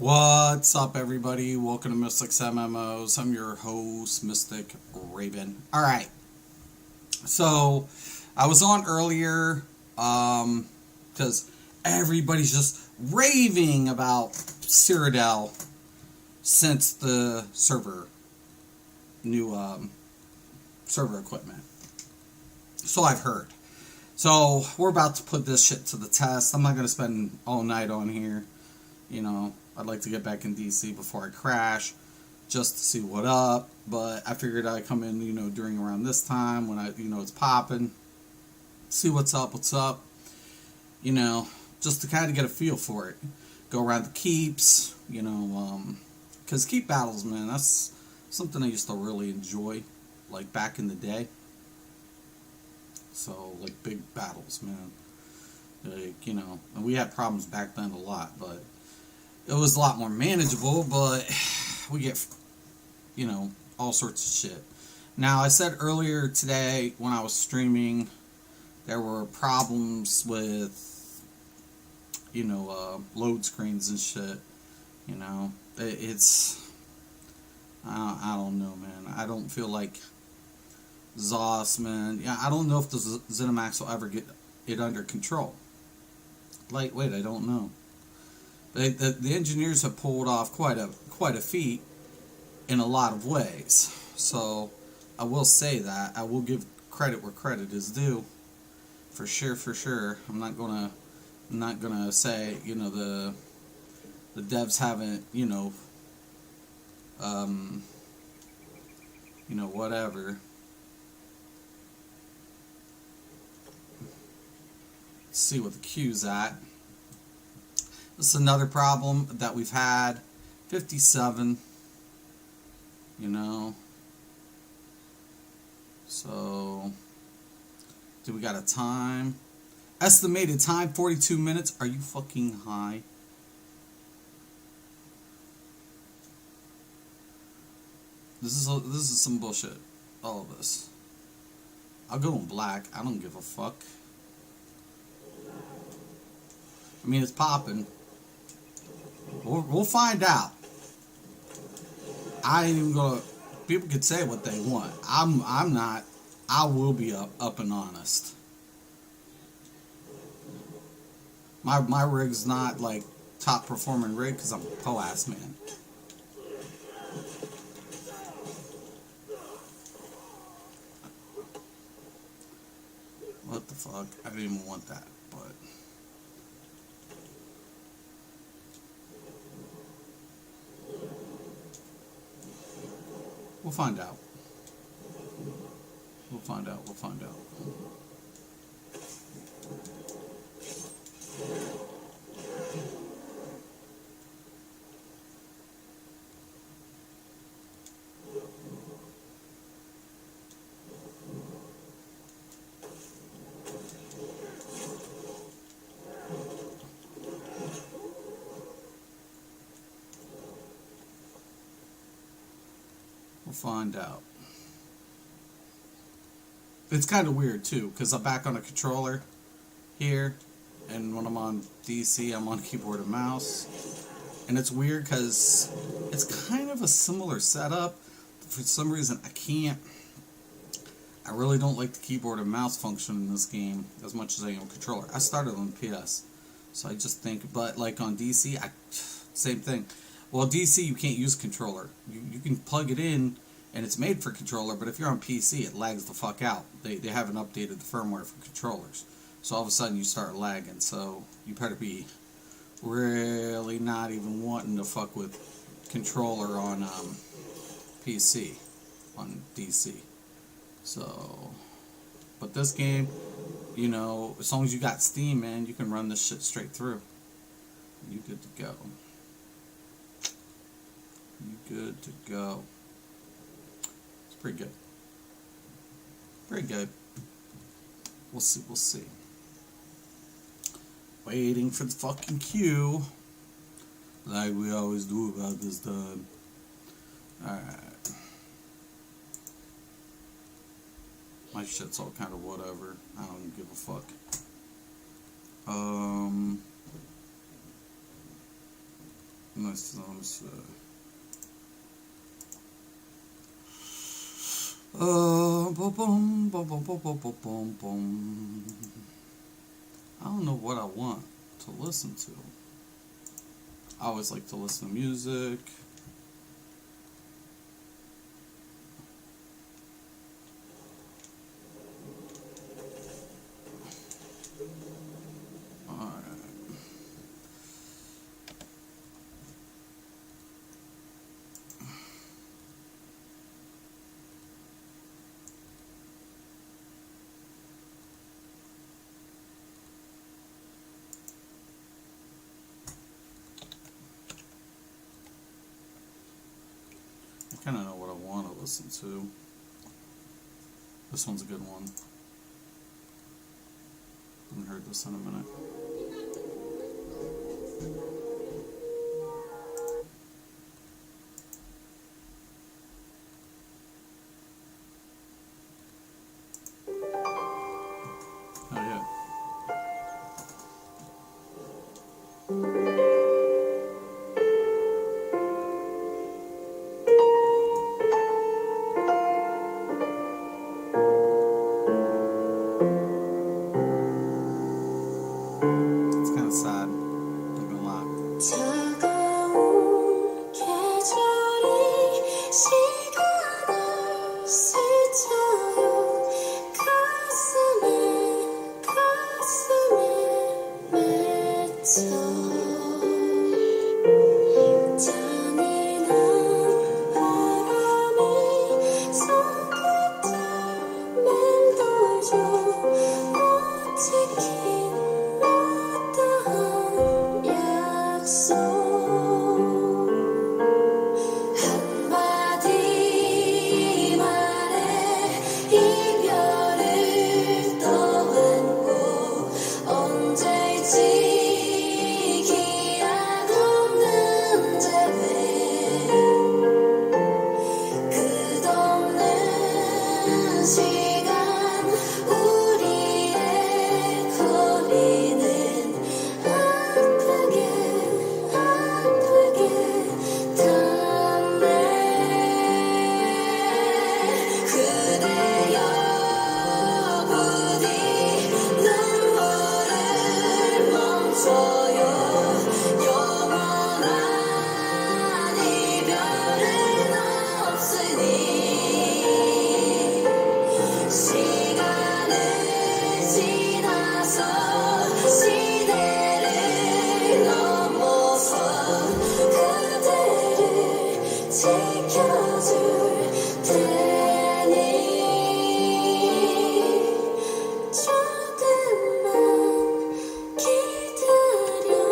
What's up, everybody? Welcome to Mystics MMOs. I'm your host, Mystic Raven. All right. So, I was on earlier because everybody's just raving about Cyrodiil since the new server equipment. So I've heard. So we're about to put this shit to the test. I'm not going to spend all night on here. I'd like to get back in DC before I crash, just to see what up. But I figured I'd come in, during around this time when it's popping, see what's up, just to kind of get a feel for it. Go around the keeps, because keep battles, man, that's something I used to really enjoy, like back in the day. So, like big battles, man. Like, and we had problems back then a lot, but it was a lot more manageable, but we get, all sorts of shit. Now, I said earlier today when I was streaming, there were problems with, load screens and shit. It's, I don't know, man. I don't feel like ZOS, man. Yeah, I don't know if the ZeniMax will ever get it under control. Lightweight, I don't know. The engineers have pulled off quite a feat in a lot of ways. So I will say that. I will give credit where credit is due. For sure. I'm not gonna say, the devs haven't, whatever. Let's see what the queue's at. This is another problem that we've had. 57. So, do we got a time? Estimated time, 42 minutes. Are you fucking high? This is some bullshit. All of this. I'll go in black. I don't give a fuck. I mean, it's popping. We'll find out. I ain't even gonna. People can say what they want. I'm not. I will be up and honest. My rig's not like top performing rig because I'm a po-ass man. What the fuck? I didn't even want that, but. We'll find out. We'll find out. We'll find out. It's kind of weird too, because I'm back on a controller here, and when I'm on DC, I'm on keyboard and mouse. And it's weird because it's kind of a similar setup. For some reason, I really don't like the keyboard and mouse function in this game as much as I am controller. I started on PS, so I just think, but like on DC, same thing. Well, DC, you can't use controller. You can plug it in, and it's made for controller, but if you're on PC, it lags the fuck out. They haven't updated the firmware for controllers. So all of a sudden, you start lagging. So you better be really not even wanting to fuck with controller on PC, on DC. So, but this game, as long as you got Steam, man, you can run this shit straight through. You good to go. It's pretty good. Pretty good. We'll see. Waiting for the fucking queue. Like we always do about this time. Alright. My shit's all kind of whatever. I don't give a fuck. Nice. Boom, boom, boom, boom, boom, boom, boom, boom, boom. I don't know what I want to listen to. I always like to listen to music. I kind of know what I want to listen to. This one's a good one. I haven't heard this in a minute. Oh yeah. It's kind of sad. Not gonna lie. 차가운 계절이 시간을 스쳐요. 가슴에 맺혀. 잔인한 바람이 손끝을 맴돌죠. 못 지킨 어떠한 약속 한마디 말에 이별을 떠안고 언제일지 기약 없는 재회 끝없는 시간 우리의 거리는 아프게 닿네. 그대여 부디 눈물을 멈춰요. 영원한 이별은 없으니 시간을 지나서 시대를 넘어서 그대를 지켜줄 테니 조금만 기다려줘요.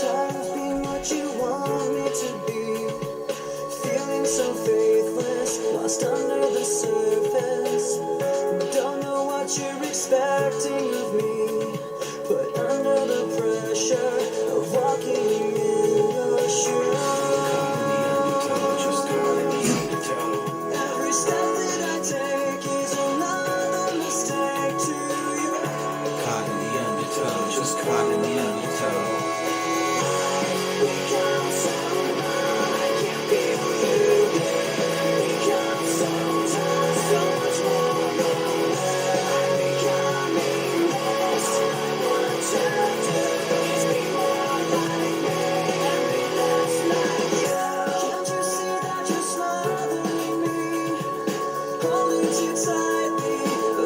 Tired of being what you want me to be, feeling so faithless, lost under the surface. Don't know what you're expecting of me, but under the pressure of walking in your shoes. Every step that I take is another mistake to you. Caught in the undertow, just caught in the undertow. Can't you see that you're smothering me? Holding too tightly,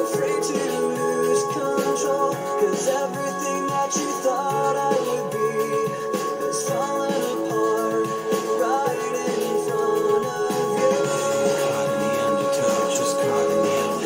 afraid to lose control. 'Cause everything that you thought I would be is falling apart right in front of you. Caught in the undertow, just caught in the undertow.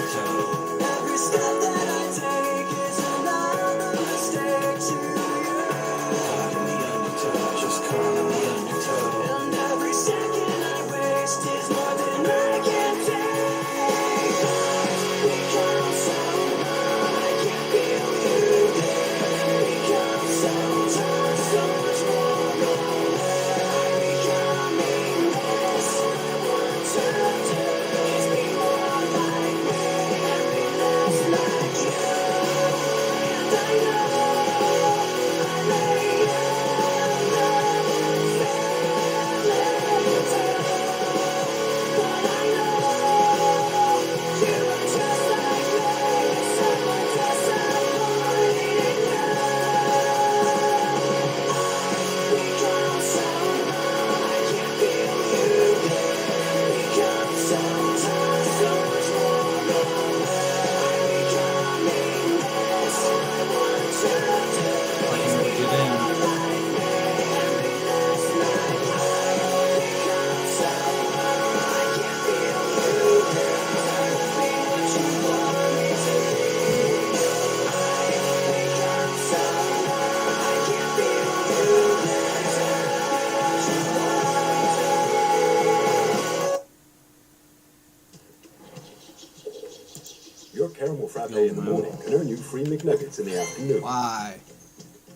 Your caramel frappe in the morning can earn you free McNuggets in the afternoon. Why?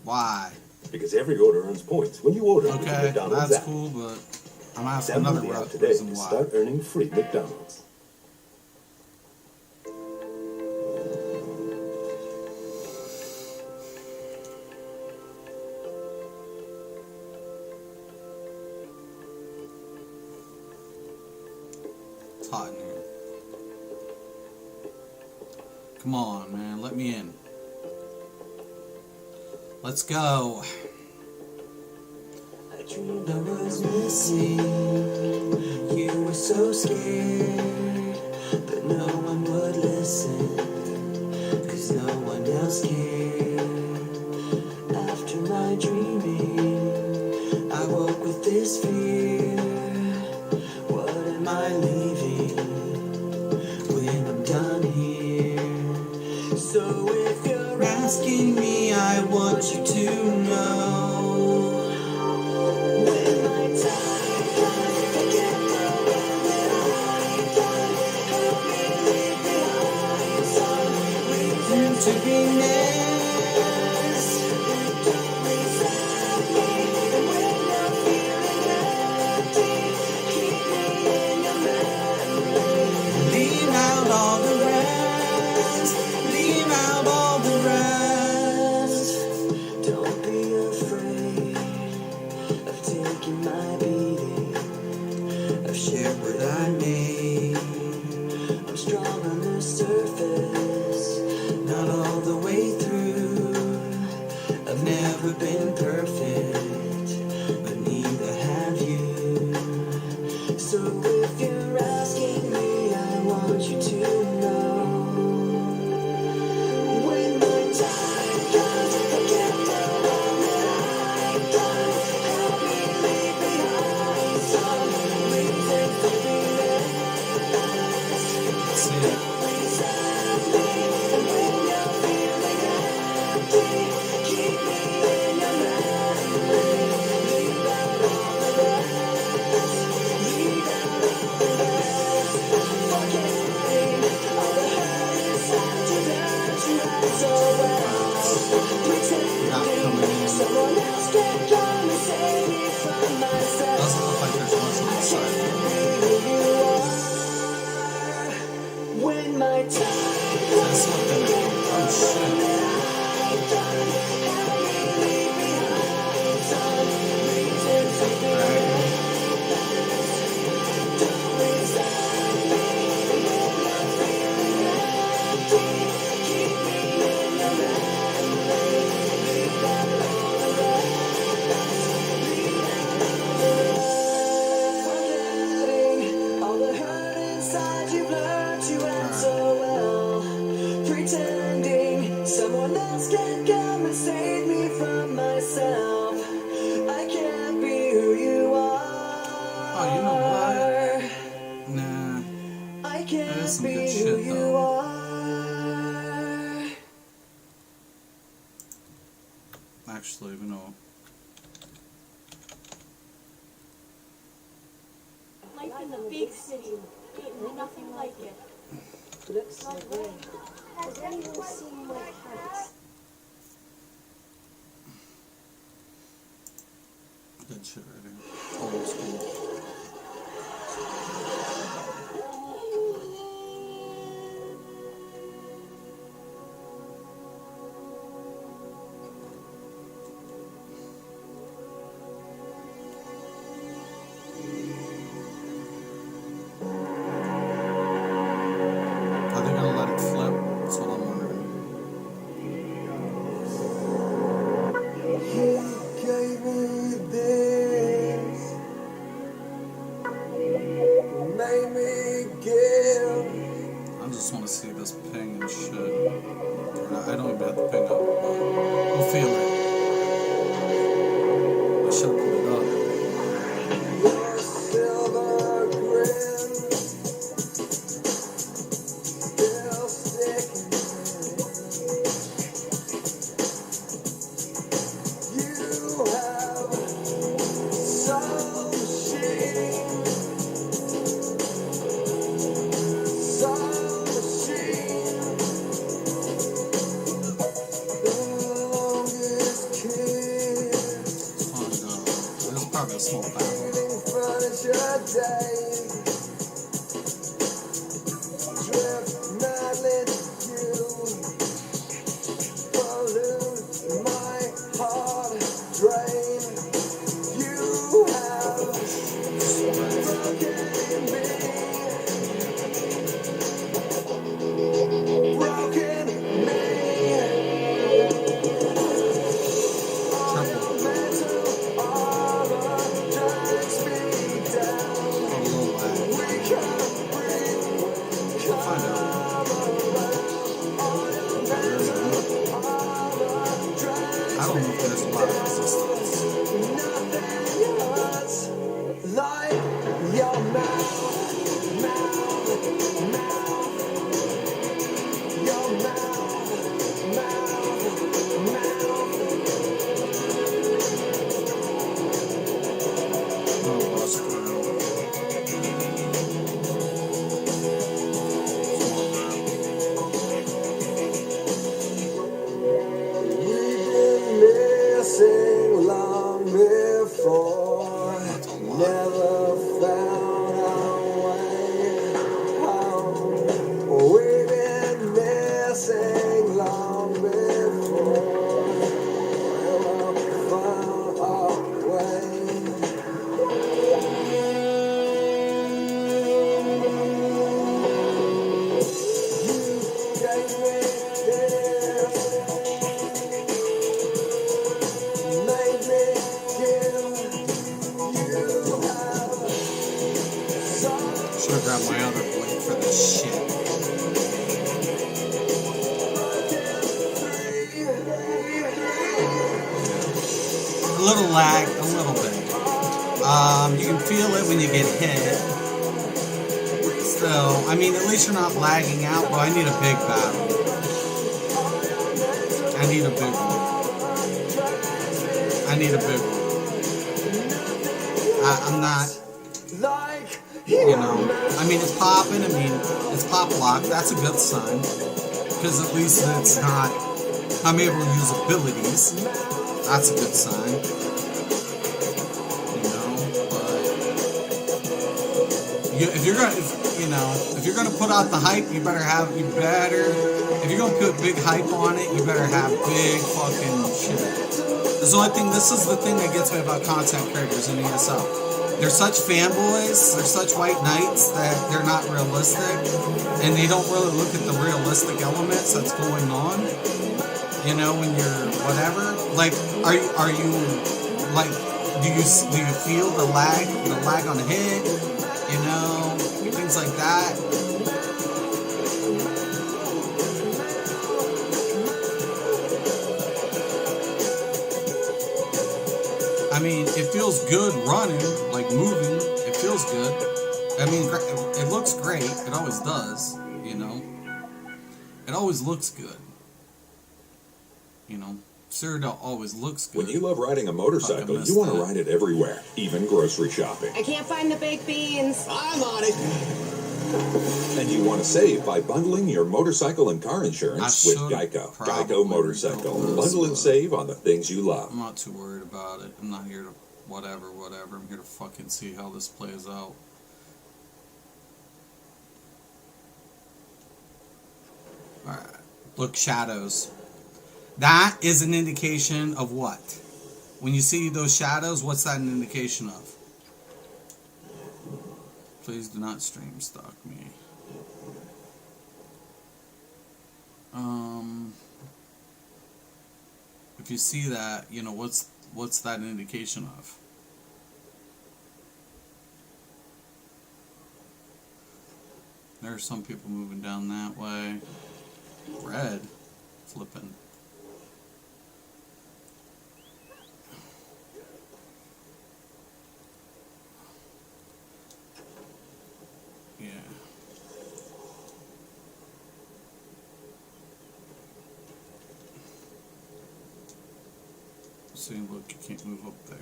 Why? Because every order earns points when you order with the Okay, McDonald's that's app. cool, but I'm asking Download another the app today reason to why. start earning free McDonald's. It's hot in here. Come on, man, let me in. Let's go. I dreamed I was missing. You were so scared, but no one would listen, 'cause no one else cared. After my dreaming, I woke with this fear. What am I leaving when I'm done here? So if you're asking me, I want you to know. When my time comes, forget the one that I've done. Help me leave behind some reason to be missed. Don't resent me, and when you're feeling empty, keep me in your memory. Leave out all the rest. Leave out all the rest. Don't be afraid of taking my beating. I've shared what I made. I'm strong on the surface, not all the way through. I've never been perfect, but neither have you. So if you're asking me, I want you to know. When my time comes, forget the one that I've done. Help me leave behind some reason to be missed. See it. Resent me, and when you're feeling empty, keep me in your memory. Leave out all the rest. Leave out all the rest. Forgetting all the hurt inside you that you had so well. Pretending someone else can come and save me from myself. Doesn't look like there's much on the side. When my time There's something. Oh shit. All the hurt inside you've learned to answer well. Pretending someone else can come and save me from myself. I can't be who you are. Oh, you know what? Nah. I That is can't some be good who shit, you though. are. Actually, you know. Life in the big city, ain't nothing like it. Looks like rain. Has anyone seen my house? Good shit right here. Old school. Are they gonna let it flip? That's what I'm wondering. He gave me this, made me give. I just want to see this ping and shit. Or not, I don't even have to ping up, but we'll feel it. I should have put it up. Your silver grin, still sticking. You have some machine, some machine. small battle. Furniture day. Drift madly you. Pollute my heart. Drain. You have broken me. Broken me. Triple. Mental armor drags me down. A little lag. We can't breathe. We'll find out. I don't know if there's a lot of resistance. Nothing hurts like your mouth, mouth, mouth. Your mouth, mouth, mouth. Oh, boss clown. We've been missing long before. Never found our way home. We've been missing long before. Never found our way. You gave me this. Made me give you have some Should have grabbed my other blade for this shit. A little lag, a little bit. You can feel it when you get hit. Still, I mean, at least you're not lagging out. But I need a big battle. I need a big one. I need a big one. I'm not, like you know, I mean, it's popping. I mean, it's pop lock. That's a good sign. Because at least it's not, I'm able to use abilities. That's a good sign. You know, but if you're gonna, if you're gonna put out the hype, if you're gonna put big hype on it, you better have big fucking shit. This is the thing that gets me about content creators in ESL. They're such fanboys, they're such white knights that they're not realistic, and they don't really look at the realistic elements that's going on. You know, when you're whatever. Like, are you like, do you feel the lag on the hit? You know, things like that. I mean, it feels good running, like moving. It feels good. I mean, it looks great. It always does, you know. It always looks good. You know, Cyrodiil always looks good. When you love riding a motorcycle, Fucking miss you want to that. ride it everywhere, even grocery shopping. I can't find the baked beans. I'm on it. And you want to save by bundling your motorcycle and car insurance with should Geico. probably Geico Motorcycle. rebuild this, Bundle and but save on the things you love. I'm not too worried about it. I'm not here to whatever. I'm here to fucking see how this plays out. Alright. Look, shadows. That is an indication of what? When you see those shadows, what's that an indication of? Please do not stream stalk me. If you see that, you know, what's that an indication of? There are some people moving down that way. Red. Flipping. Yeah. See, look, you can't move up there.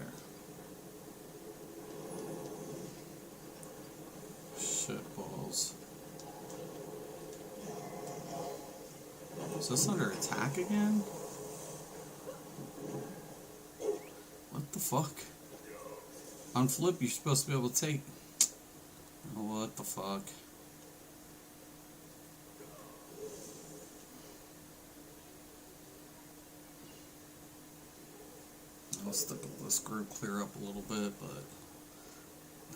Shit balls. Is this under attack again? What the fuck? On flip, you're supposed to be able to take. Oh, what the fuck? I'll stick with this group, clear up a little bit, but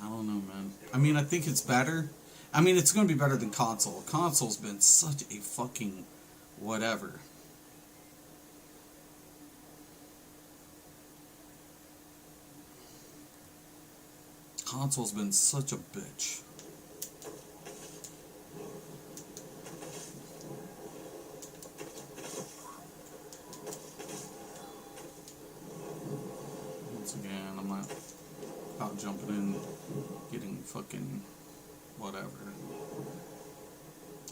I don't know, man. I mean, I think it's better. I mean, it's going to be better than console. Console's been such a fucking whatever. Console's been such a bitch. Once again, I'm not about jumping in, getting fucking whatever.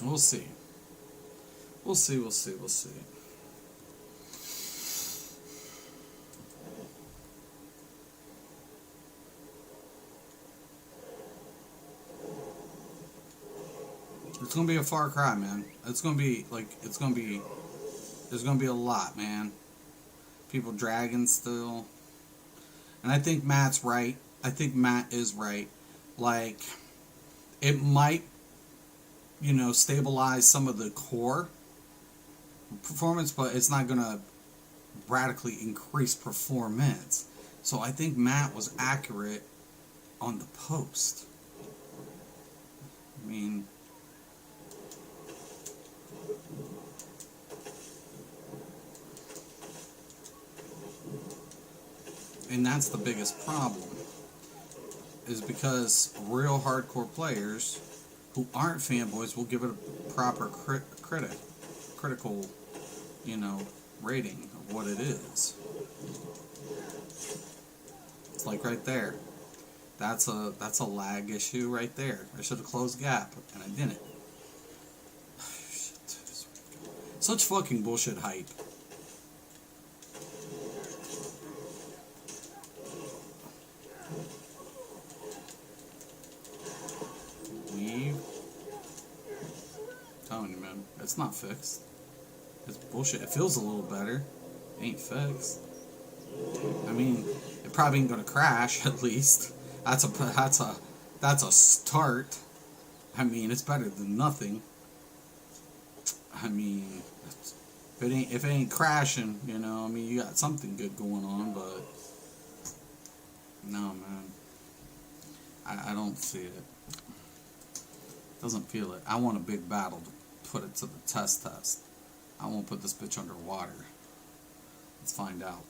We'll see. We'll see, we'll see, we'll see. It's gonna be a far cry, man. It's gonna be like, there's gonna be a lot, man. People dragging still. And I think Matt's right. I think Matt is right. Like, it might, stabilize some of the core performance, but it's not gonna radically increase performance. So I think Matt was accurate on the post. I mean, and that's the biggest problem, is because real hardcore players who aren't fanboys will give it a proper critical, rating of what it is. It's like right there. That's a lag issue right there. I should have closed gap, and I didn't. Shit. Such fucking bullshit hype. Leave. I'm telling you, man, it's not fixed. It's bullshit. It feels a little better. It ain't fixed. I mean, it probably ain't gonna crash. At least that's a start. I mean, it's better than nothing. I mean, if it ain't crashing, I mean, you got something good going on, but no, man, I don't see it. Doesn't feel it. I want a big battle to put it to the test. I won't put this bitch underwater. Let's find out.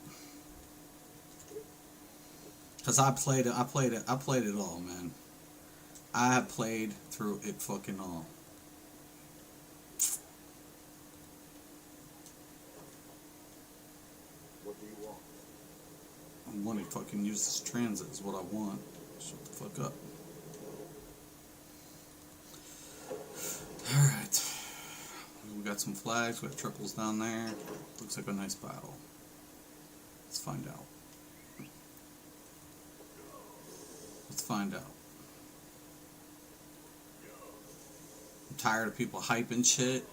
Cause I played it all, man. I have played through it fucking all. What do you want? I want to fucking use this transit is what I want. Shut the fuck up. Alright. We got some flags, we have triples down there. Looks like a nice battle. Let's find out. Let's find out. I'm tired of people hyping shit.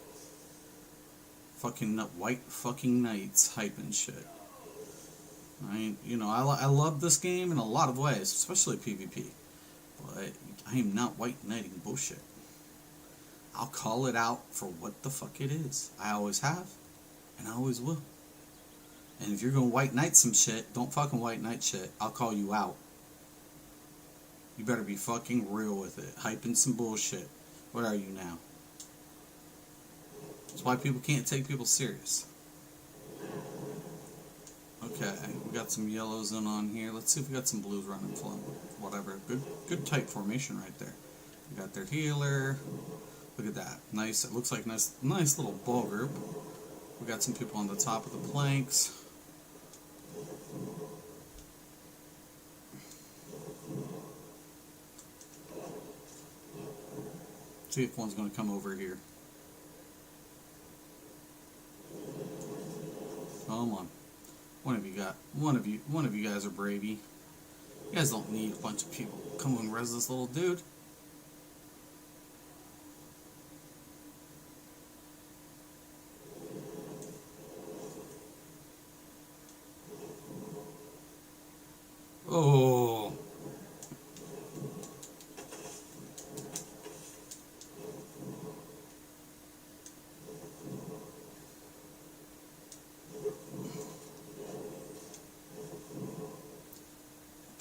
Fucking white fucking knights hyping shit. I love this game in a lot of ways, especially PvP. But I am not white knighting bullshit. I'll call it out for what the fuck it is. I always have, and I always will. And if you're gonna white knight some shit, don't fucking white knight shit. I'll call you out. You better be fucking real with it. Hyping some bullshit. What are you now? That's why people can't take people serious. Okay, we got some yellows in on here. Let's see if we got some blues running flow. Whatever. Good tight formation right there. We got their healer. Look at that. Nice. It looks like nice little ball group. We got some people on the top of the planks. See if one's going to come over here. Come on. One of you guys are bravey. You guys don't need a bunch of people. Come on, res this little dude. Oh,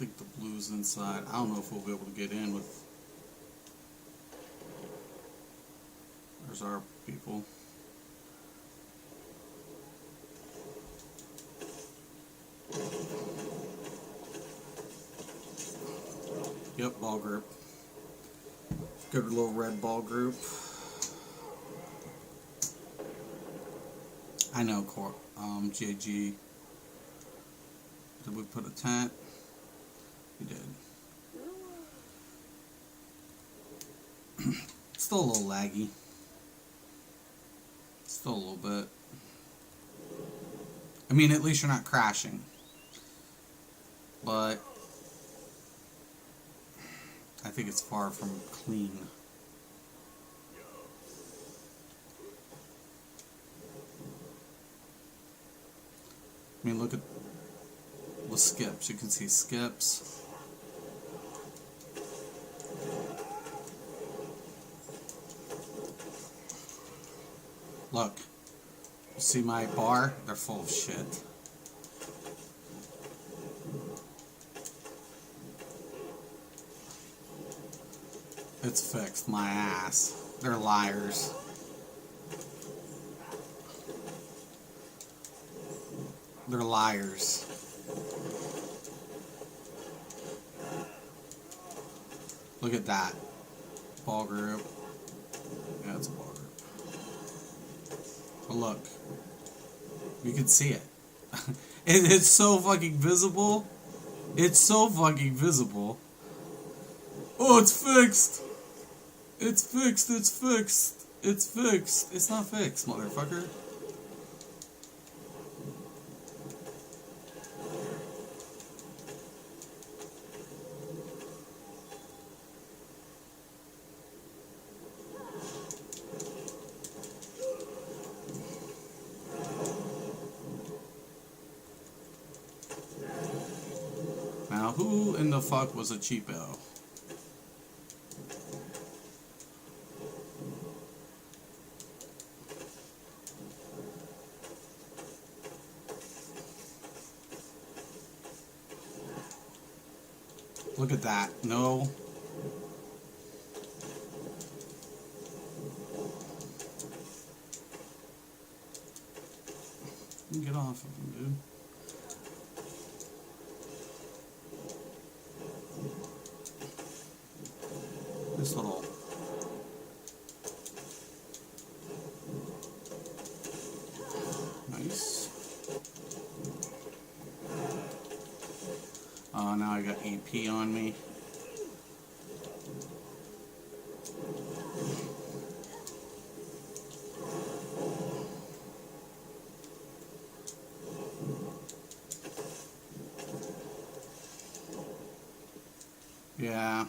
think the blue's inside. I don't know if we'll be able to get in with. There's our people. Yep, ball group. Good little red ball group. I know, GAG. Did we put a tent? We did. Still a little laggy. Still a little bit. I mean, at least you're not crashing. But I think it's far from clean. I mean, look at the skips. You can see skips. Look. You see my bar? They're full of shit. It's fixed, my ass. They're liars. They're liars. Look at that. Ball group. Yeah, it's a ball group. But look. You can see it. It's so fucking visible. It's so fucking visible. Oh, it's fixed. It's fixed. It's fixed. It's fixed. It's not fixed, motherfucker. Now, who in the fuck was a cheapo? Look at that. No. You can get off of him, dude. This little. Nice. Oh, now I got AP on me. Yeah.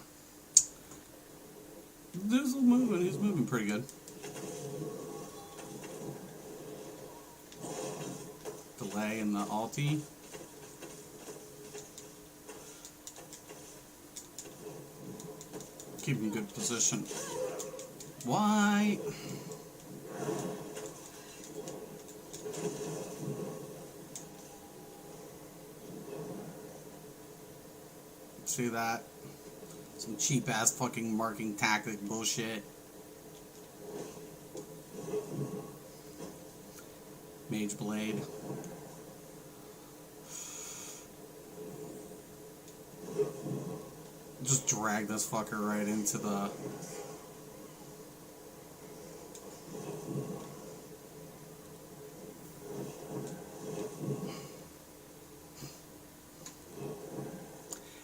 There's a movement. He's moving pretty good. Delay in the ulti. Keep him in good position. Why? See that? Some cheap ass fucking marking tactic bullshit. Mage Blade. Just drag this fucker right into the...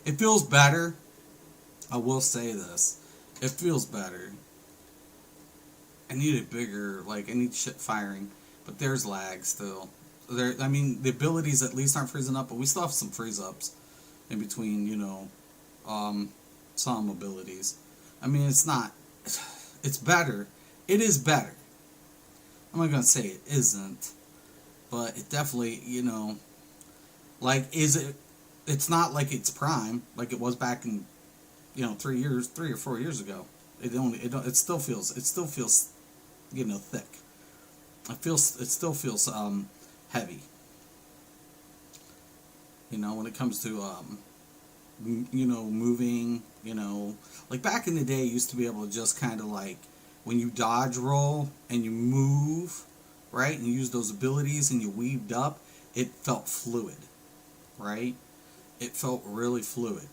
It feels better. I will say this. It feels better. I need it bigger. Like, I need shit firing. But there's lag still. There, I mean, the abilities at least aren't freezing up, but we still have some freeze ups in between, you know, some abilities. I mean, it's not... It's better. It is better. I'm not going to say it isn't. But it definitely, you know... Like, is it... It's not like it's prime, like it was back in, you know, 3 or 4 years ago. It still feels, you know, thick. It still feels heavy. You know, when it comes to moving, like back in the day, you used to be able to just kind of like, when you dodge roll and you move, right, and you use those abilities and you weaved up, it felt fluid, right? It felt really fluid.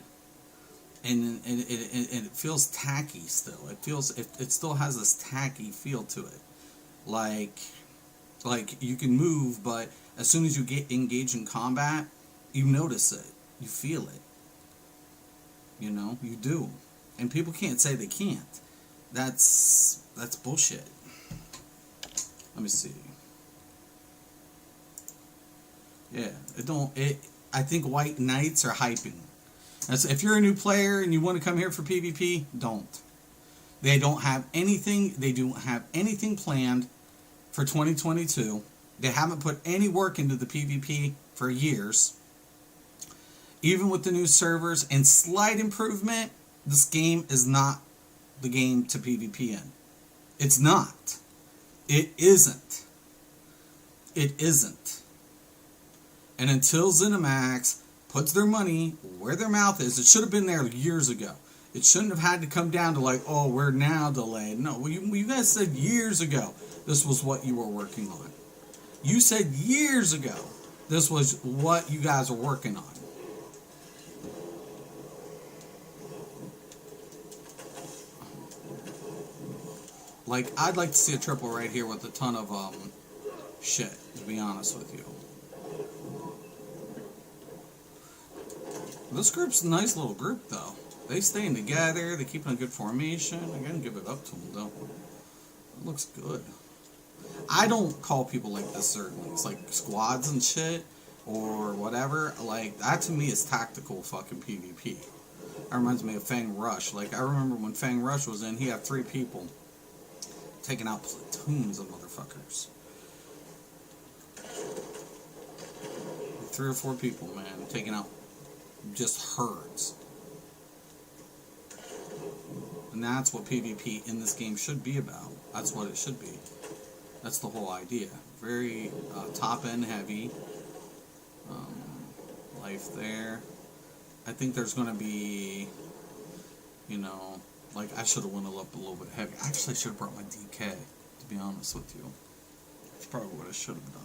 And it feels tacky still. It still has this tacky feel to it. Like you can move, but as soon as you get engaged in combat, you notice it. You feel it. You do. And people can't say they can't. That's bullshit. Let me see. Yeah, I think white knights are hyping. If you're a new player and you want to come here for PvP, don't. They don't have anything. They don't have anything planned for 2022. They haven't put any work into the PvP for years. Even with the new servers and slight improvement, this game is not the game to PvP in. It's not. It isn't. It isn't. And until ZeniMax puts their money where their mouth is, it should have been there years ago. It shouldn't have had to come down to like, oh, we're now delayed. No, you guys said years ago this was what you were working on. You said years ago this was what you guys were working on. Like, I'd like to see a triple right here with a ton of shit, to be honest with you. This group's a nice little group, though. They staying together. They keeping a good formation. I gotta give it up to them, though. It looks good. I don't call people like this, certainly. It's like squads and shit, or whatever. Like, that to me is tactical fucking PvP. That reminds me of Fang Rush. Like, I remember when Fang Rush was in, he had 3 people taking out platoons of motherfuckers. 3 or 4 people, man, taking out just herds. And that's what PvP in this game should be about. That's what it should be. That's the whole idea. Very top end heavy. Life there. I think there's going to be, like, I should have went up a little bit heavy. Actually, I should have brought my DK, to be honest with you. That's probably what I should have done.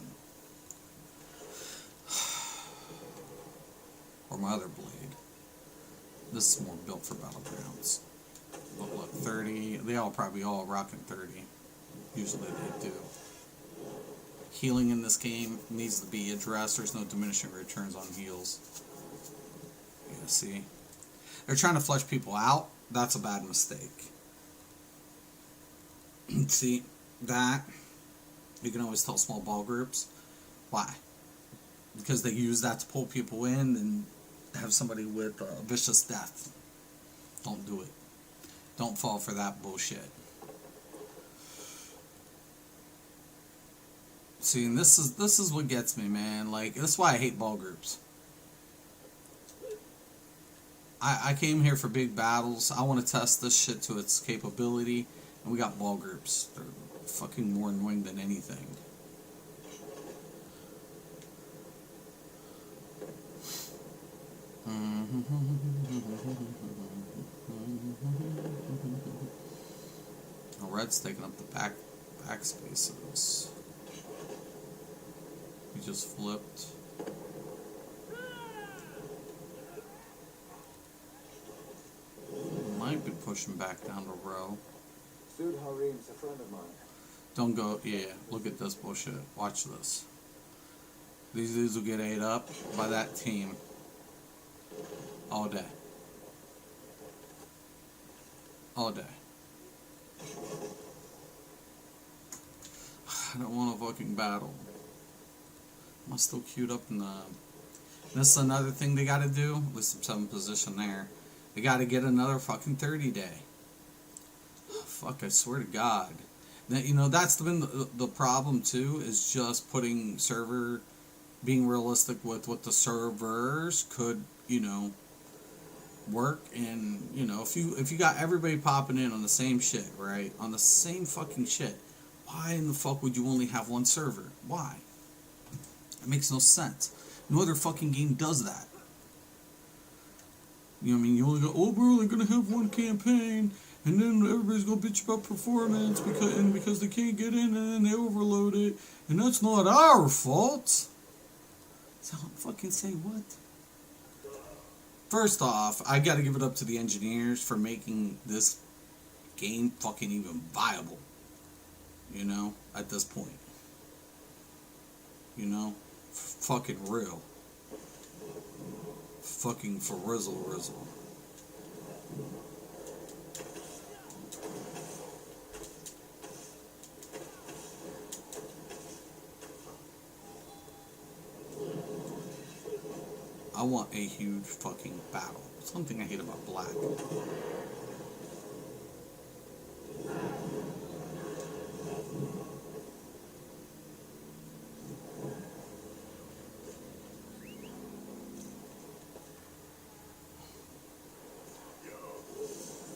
Or my other blade. This is more built for battlegrounds. But look, 30. They probably all rocking 30. Usually they do. Healing in this game needs to be addressed. There's no diminishing returns on heals. Yeah, see? They're trying to flush people out. That's a bad mistake. See? That. You can always tell small ball groups. Why? Because they use that to pull people in and have somebody with vicious death. Don't do it. Don't fall for that bullshit. See, and this is what gets me, man. Like, that's why I hate ball groups. I came here for big battles. I want to test this shit to its capability, and we got ball groups. They're fucking more annoying than anything. Red's taking up the back spaces. He just flipped. Might be pushing back down the row. Cyrodiil's a friend of mine. Don't go, yeah, look at this bullshit. Watch this. These dudes will get ate up by that team all day. All day. I don't want a fucking battle. Am I still queued up in the... This is another thing they gotta do. At least I'm 7th position there. They gotta get another fucking 30 day. Fuck, I swear to God. Now, that's been the problem too, is just putting server... Being realistic with what the servers could, work. And, if you got everybody popping in on the same shit, right? On the same fucking shit. Why in the fuck would you only have one server? Why? It makes no sense. No other fucking game does that. You know what I mean? You only go, oh, we're only going to have one campaign, and then everybody's going to bitch about performance because they can't get in, and then they overload it, and that's not our fault. So fucking say what? First off, I got to give it up to the engineers for making this game fucking even viable. You know, at this point. You know, fucking real. Fucking for rizzle. I want a huge fucking battle. Something I hate about Black.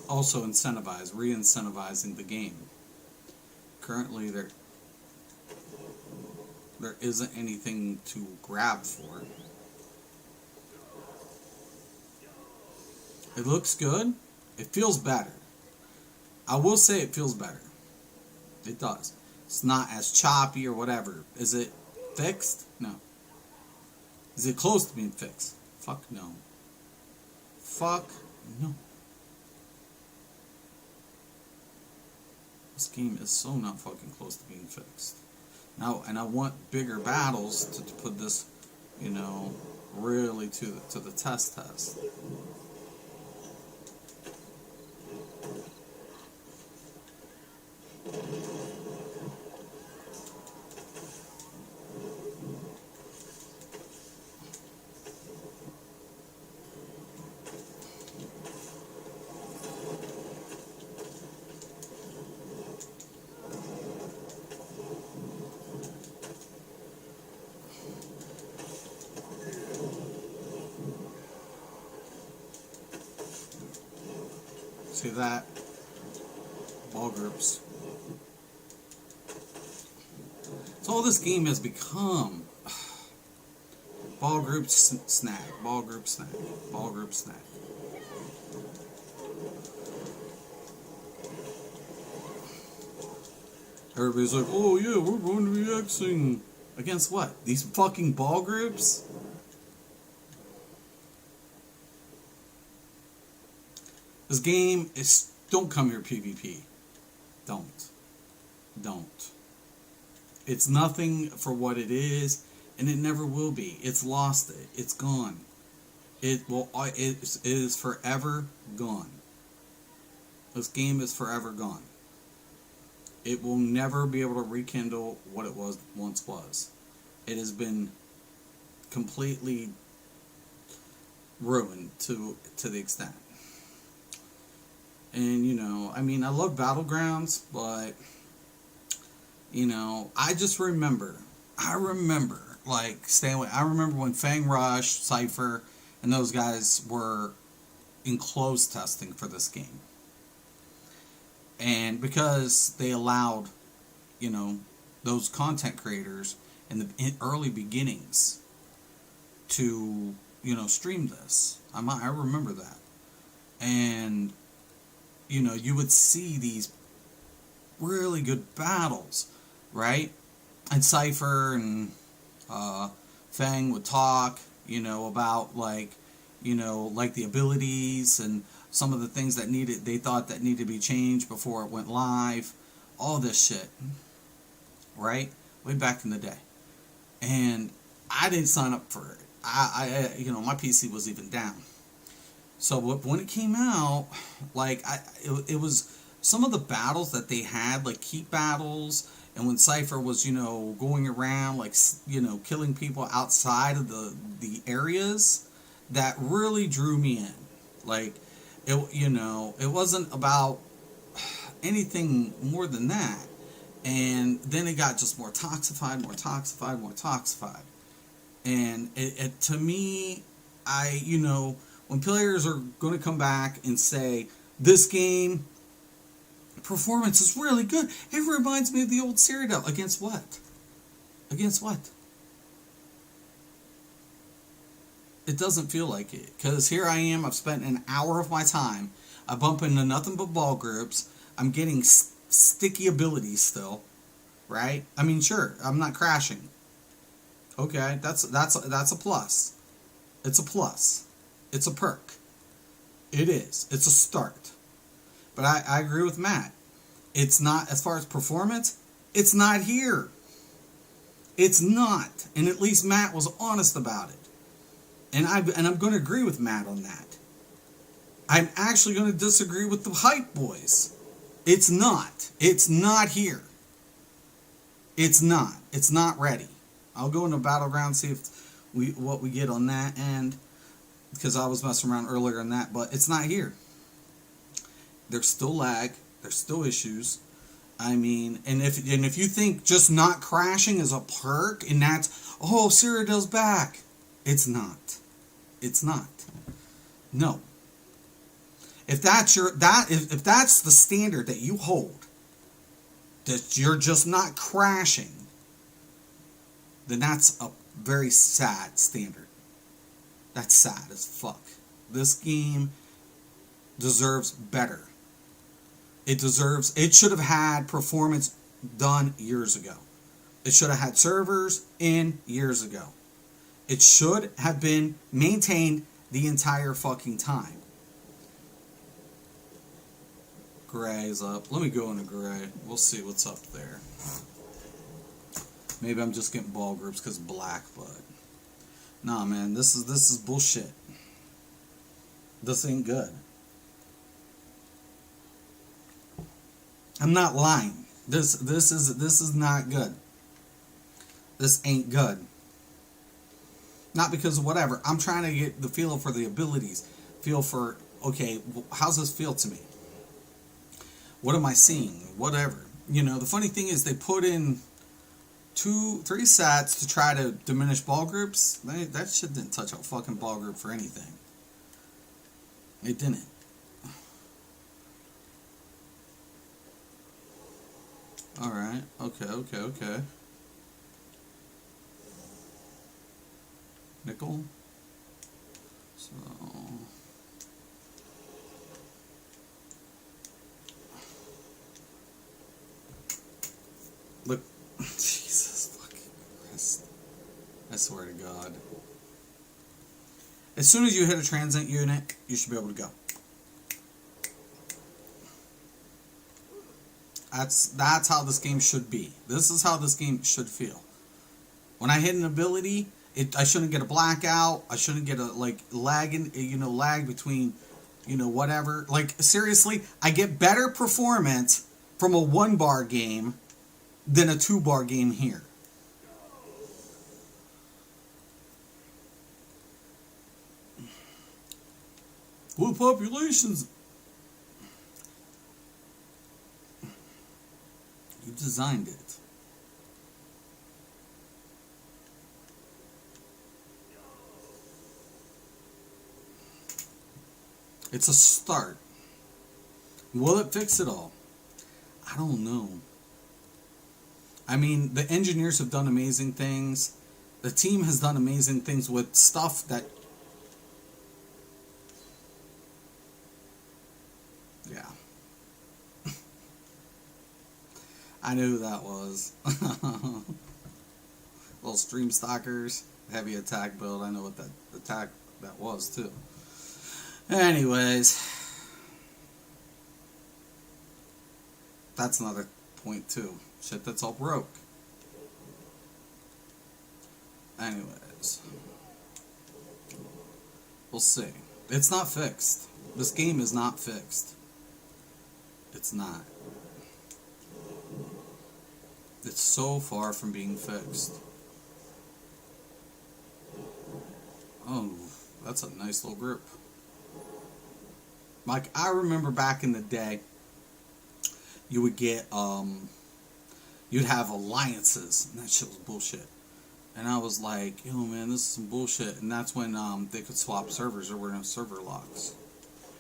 Also re-incentivizing the game. Currently there isn't anything to grab for. It looks good. It feels better. I will say it feels better. It does. It's not as choppy or whatever. Is it fixed? No. Is it close to being fixed? Fuck no. Fuck no. This game is so not fucking close to being fixed. Now, and I want bigger battles to put this, you know, really to the test. See that? Ball groups. So all this game has become ball group snag, ball group snag, ball group snag. Everybody's like, oh yeah, we're going to be Xing. Against what? These fucking ball groups? This game is... Don't come here, PvP. Don't. It's nothing for what it is, and it never will be. It's lost it. It's gone. It is forever gone. This game is forever gone. It will never be able to rekindle what it once was. It has been completely ruined to the extent. And, you know, I mean, I love Battlegrounds, but, you know, I remember, like, staying away. I remember when Fang Rush, Cypher, and those guys were in closed testing for this game. And because they allowed, you know, those content creators in the early beginnings to, you know, stream this. I remember that. And... you know, you would see these really good battles, right? And Cypher and Fang would talk, you know, about like, you know, like the abilities and some of the things that they thought that needed to be changed before it went live, all this shit, right? Way back in the day. And I didn't sign up for it. You know, my PC was even down. So when it came out, like, it was some of the battles that they had, like keep battles, and when Cypher was, you know, going around, like, you know, killing people outside of the areas, that really drew me in. Like, you know, it wasn't about anything more than that. And then it got just more toxified. And it to me, you know, when players are going to come back and say, this game performance is really good, it reminds me of the old Cyrodiil. Against what? Against what? It doesn't feel like it. Because here I am, I've spent an hour of my time. I bump into nothing but ball groups. I'm getting sticky abilities still. Right? I mean, sure, I'm not crashing. Okay, that's a plus. It's a plus. It's a perk. It is. It's a start. But I agree with Matt. It's not, as far as performance, it's not here. It's not. And at least Matt was honest about it. And I'm going to agree with Matt on that. I'm actually going to disagree with the hype boys. It's not. It's not here. It's not. It's not ready. I'll go into Battleground, see if what we get on that end, because I was messing around earlier on that, but it's not here. There's still lag. There's still issues. I mean, and if you think just not crashing is a perk, and that's, oh, Cyrodiil's back, it's not. It's not. No. If that's if that's the standard that you hold, that you're just not crashing, then that's a very sad standard. That's sad as fuck. This game deserves better. It should have had performance done years ago. It should have had servers in years ago. It should have been maintained the entire fucking time. Gray is up. Let me go into gray. We'll see what's up there. Maybe I'm just getting ball groups because black, but nah, man, this is bullshit. This ain't good. I'm not lying. This is not good. This ain't good. Not because of whatever. I'm trying to get the feel for the abilities. Feel for, okay, how's this feel to me? What am I seeing? Whatever. You know, the funny thing is they put in 2-3 sats to try to diminish ball groups. That shit didn't touch a fucking ball group for anything. It didn't. Alright. Okay. Nickel. So... Look. Jesus fucking Christ. I swear to God. As soon as you hit a transient unit, you should be able to go. That's how this game should be. This is how this game should feel. When I hit an ability, I shouldn't get a blackout. I shouldn't get a lag between, whatever. Like, seriously, I get better performance from a 1-bar game than a 2-bar game here. Well, populations. You designed it. It's a start. Will it fix it all? I don't know. I mean, the engineers have done amazing things. The team has done amazing things with stuff that... Yeah. I knew who that was. Little stream stalkers. Heavy attack build. I know what that attack that was, too. Anyways. That's another point, too. Shit that's all broke. Anyways. We'll see. It's not fixed. This game is not fixed. It's not. It's so far from being fixed. Oh, that's a nice little group. Like, I remember back in the day, you would get, you'd have alliances, and that shit was bullshit. And I was like, yo, man, this is some bullshit. And that's when they could swap servers. There were no server locks.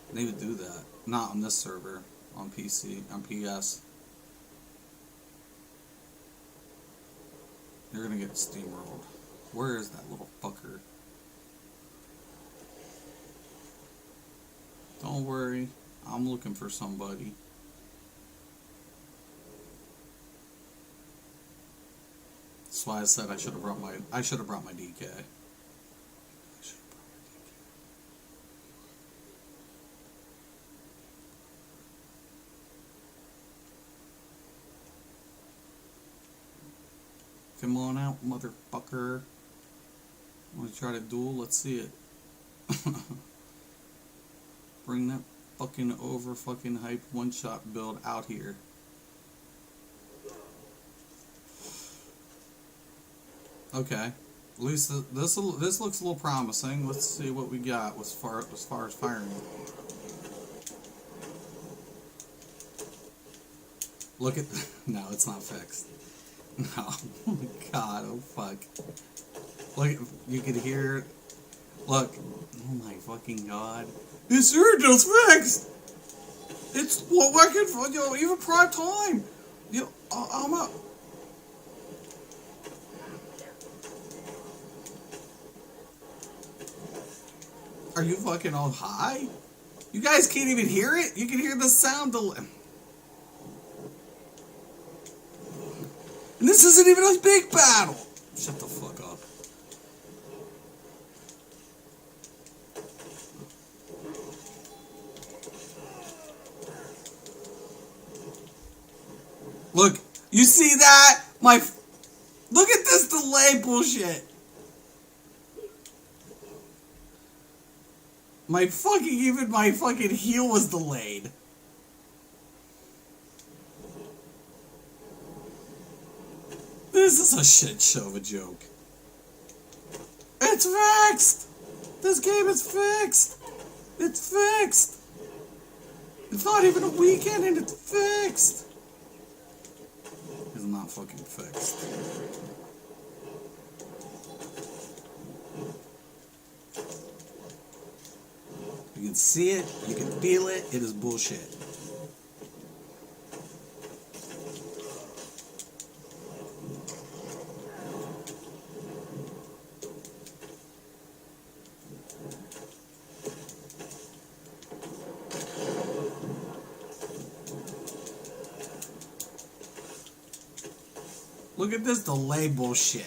And they would do that. Not on this server, on PC, on PS. You're gonna get steamrolled. Where is that little fucker? Don't worry, I'm looking for somebody. That's why I said I should have brought my DK. I should have brought my DK. Come on out, motherfucker. Want to try to duel? Let's see it. Bring that fucking over fucking hype one-shot build out here. Okay. At least this looks a little promising. Let's see what we got as far as firing. Look at no, it's not fixed. No, oh my god, oh fuck. Look, you can hear it. Look, oh my fucking god. This Cyrodiil's fixed! It's working for, you know, even prime time! You know, I'm up. Are you fucking all high? You guys can't even hear it? You can hear the sound delay. And this isn't even a big battle! Shut the fuck up. Look, you see that? Look at this delay bullshit. My fucking heel was delayed. This is a shit show of a joke. It's fixed! This game is fixed! It's fixed! It's not even a weekend and it's fixed! It's not fucking fixed. You can see it, you can feel it, it is bullshit. Look at this delay bullshit.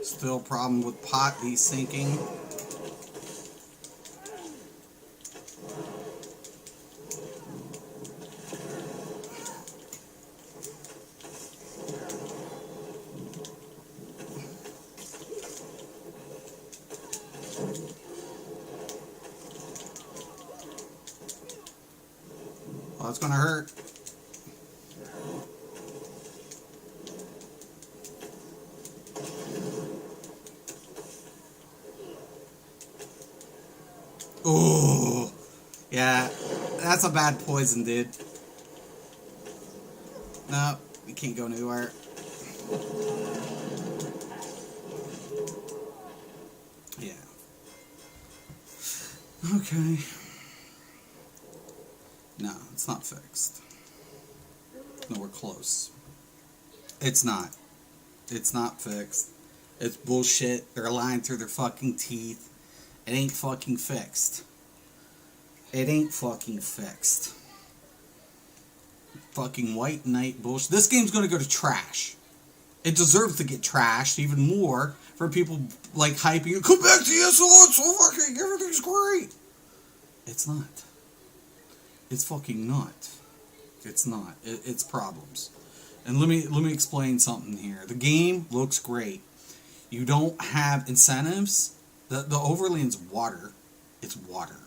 Still a problem with pot desyncing. Well, that's gonna hurt. Ooh, yeah, that's a bad poison, dude. No, you can't go anywhere. Yeah. Okay. No, it's not fixed. Nowhere close. It's not. It's not fixed. It's bullshit. They're lying through their fucking teeth. It ain't fucking fixed. It ain't fucking fixed. Fucking white knight bullshit. This game's gonna go to trash. It deserves to get trashed even more for people like hyping it. Come back to ESO, it's so fucking, everything's great. It's not. It's fucking not. It's not. It's problems. And let me explain something here. The game looks great. You don't have incentives. The Overland's water. It's water.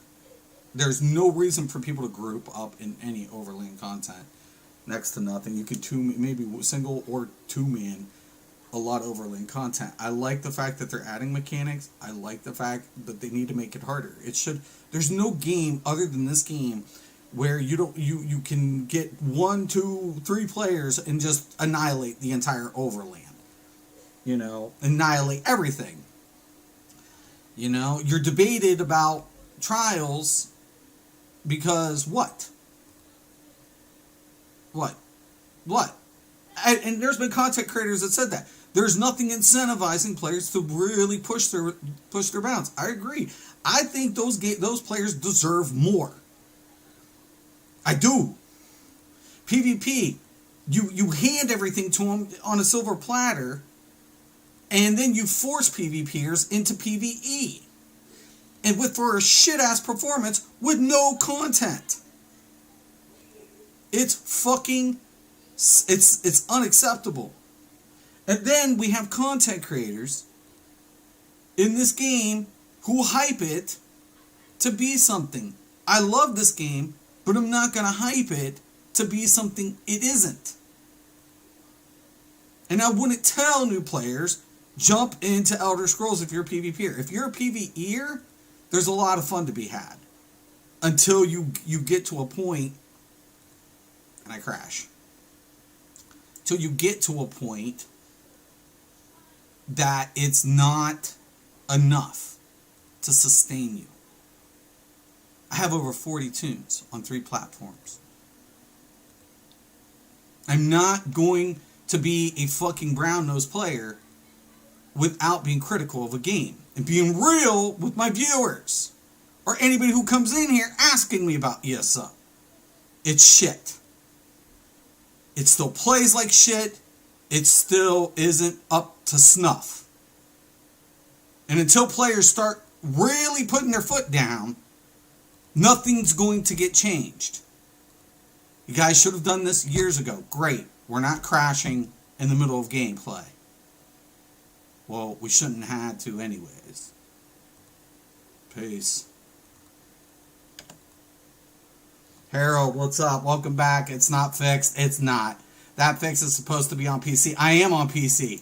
There's no reason for people to group up in any Overland content. Next to nothing. You could maybe single or two-man a lot of Overland content. I like the fact that they're adding mechanics. I like the fact that they need to make it harder. There's no game other than this game where you can get 1, 2, 3 players and just annihilate the entire Overland. You know, annihilate everything. You know, you're debated about trials because what? What? What? And there's been content creators that said that. There's nothing incentivizing players to really push their bounds. I agree. I think those players deserve more. I do. PvP, you hand everything to them on a silver platter, and then you force PvPers into PvE. And for a shit-ass performance with no content. It's fucking... It's unacceptable. And then we have content creators in this game who hype it to be something. I love this game, but I'm not going to hype it to be something it isn't. And I wouldn't tell new players, jump into Elder Scrolls if you're a PvPer. If you're a PvEer, there's a lot of fun to be had. Until you get to a point, and I crash. Till you get to a point that it's not enough to sustain you. I have over 40 tunes on 3 platforms. I'm not going to be a fucking brown-nosed player without being critical of a game and being real with my viewers or anybody who comes in here asking me about ESO. It's shit. It still plays like shit. It still isn't up to snuff. And until players start really putting their foot down, nothing's going to get changed. You guys should have done this years ago. Great. We're not crashing in the middle of gameplay. Well, we shouldn't have had to anyways. Peace. Harold, what's up? Welcome back. It's not fixed. It's not. That fix is supposed to be on PC. I am on PC.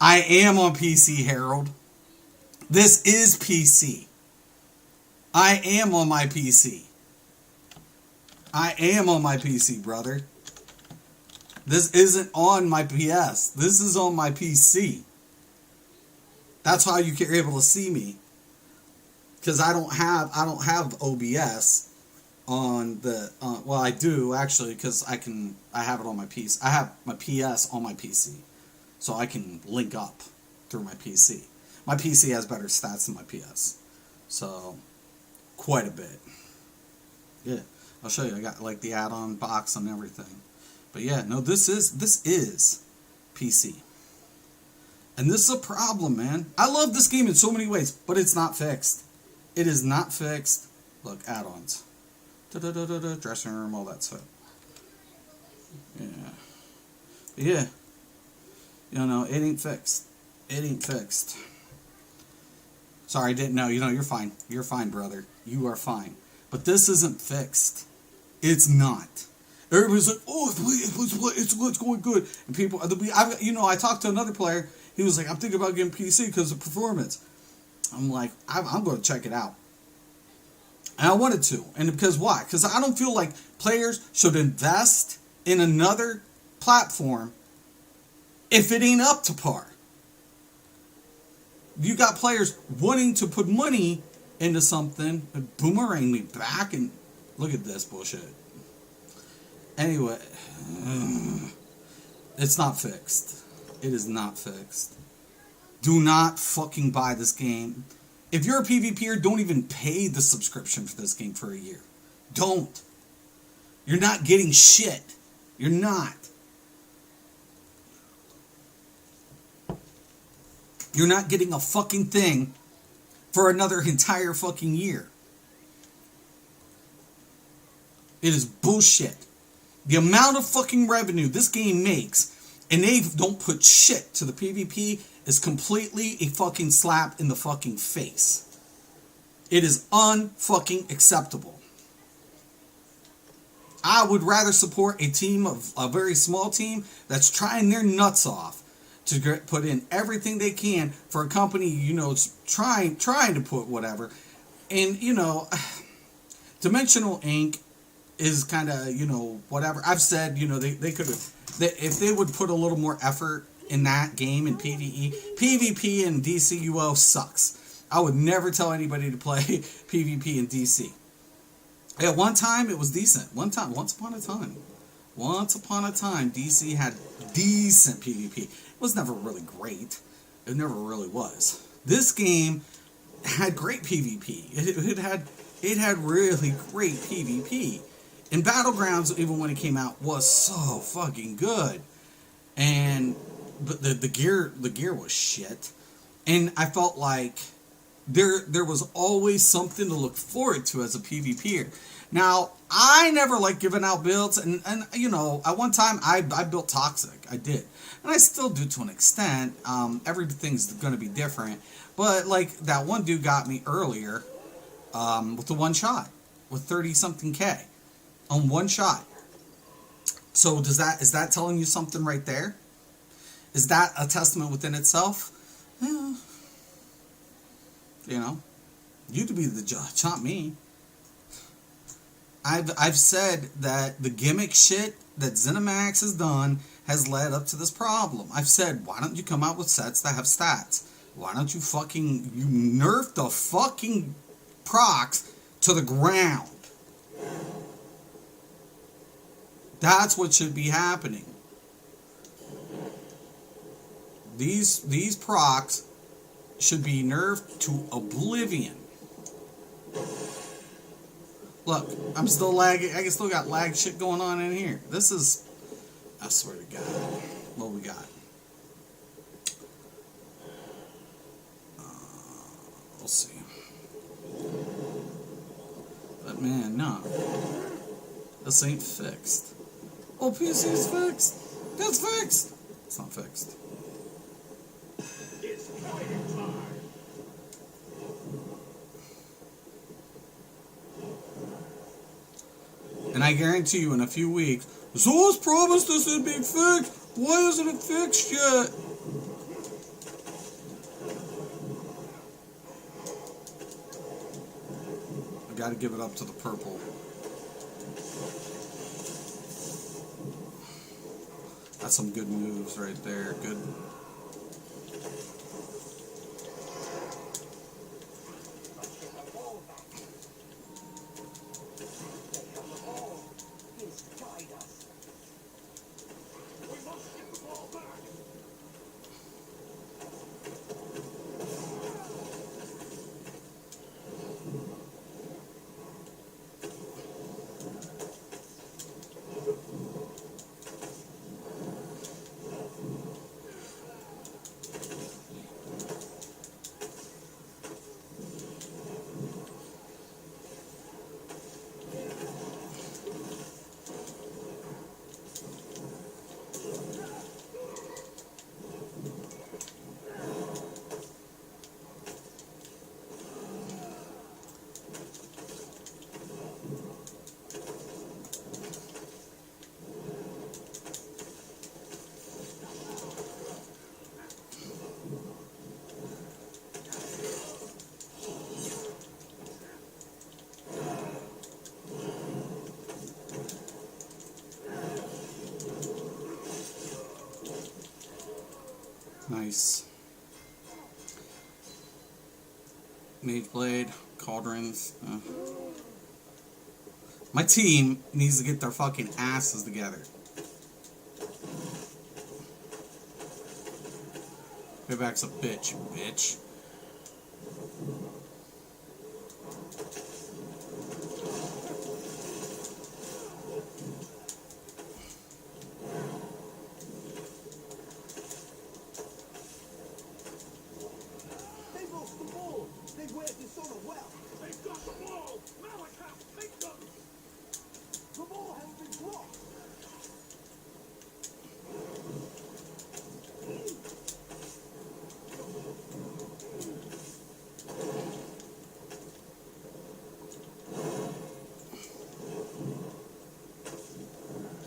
I am on PC, Harold. This is PC. I am on my PC. I am on my PC, brother. This isn't on my PS. This is on my PC. That's how you're able to see me. Because I don't have OBS on the well, I do actually, because I have it on my PC. I have my PS on my PC, so I can link up through my PC. My PC has better stats than my PS, so quite a bit. Yeah, I'll show you. I got like the add-on box and everything. But yeah, no, this is PC, and this is a problem, man. I love this game in so many ways, but it's not fixed. It is not fixed. Look, add-ons. Dressing room, all that stuff. Yeah. You know, it ain't fixed. It ain't fixed. Sorry, I didn't know. You know, you're fine. You're fine, brother. You are fine. But this isn't fixed. It's not. Everybody's like, oh, it's going good. And people, I talked to another player. He was like, I'm thinking about getting PC because of performance. I'm like, I'm going to check it out. And I wanted to. And because why? Because I don't feel like players should invest in another platform if it ain't up to par. You got players wanting to put money into something and boomerang me back, and look at this bullshit. Anyway, it's not fixed. It is not fixed. Do not fucking buy this game. If you're a PvPer, don't even pay the subscription for this game for a year. Don't. You're not getting shit. You're not. You're not getting a fucking thing for another entire fucking year. It is bullshit. The amount of fucking revenue this game makes, and they don't put shit to the PvP, is completely a fucking slap in the fucking face. It is unfucking acceptable. I would rather support a very small team that's trying their nuts off to put in everything they can for a company, trying to put whatever. And, Dimensional Inc. is kind of, whatever. I've said, they could have, if they would put a little more effort in that game in PvE. PvP in DCUO sucks. I would never tell anybody to play PvP in DC. At one time, it was decent. Once upon a time, DC had decent PvP. It was never really great. It never really was. This game had great PvP. It had really great PvP. And Battlegrounds, even when it came out, was so fucking good. But the gear was shit. And I felt like there was always something to look forward to as a PvPer. Now, I never liked giving out builds, and you know, at one time I built Toxic. I did. And I still do to an extent. Everything's going to be different. But like that one dude got me earlier with the one shot with 30-something K on one shot. So is that telling you something right there? Is that a testament within itself? Yeah. You know, you to be the judge, not me. I've said that the gimmick shit that ZeniMax has done has led up to this problem. I've said, why don't you come out with sets that have stats? Why don't you nerf the fucking procs to the ground? That's what should be happening. These procs should be nerfed to oblivion. Look, I'm still lagging. I still got lag shit going on in here. This is, I swear to God, what we got. We'll see. But man, no. This ain't fixed. Oh, PC's fixed. That's fixed. It's not fixed. And I guarantee you in a few weeks, Zoa's promised this would be fixed. Why isn't it fixed yet? I gotta give it up to the purple. That's some good moves right there. Good. Nice. Mage Blade, Cauldrons. My team needs to get their fucking asses together. Payback's a bitch, you bitch.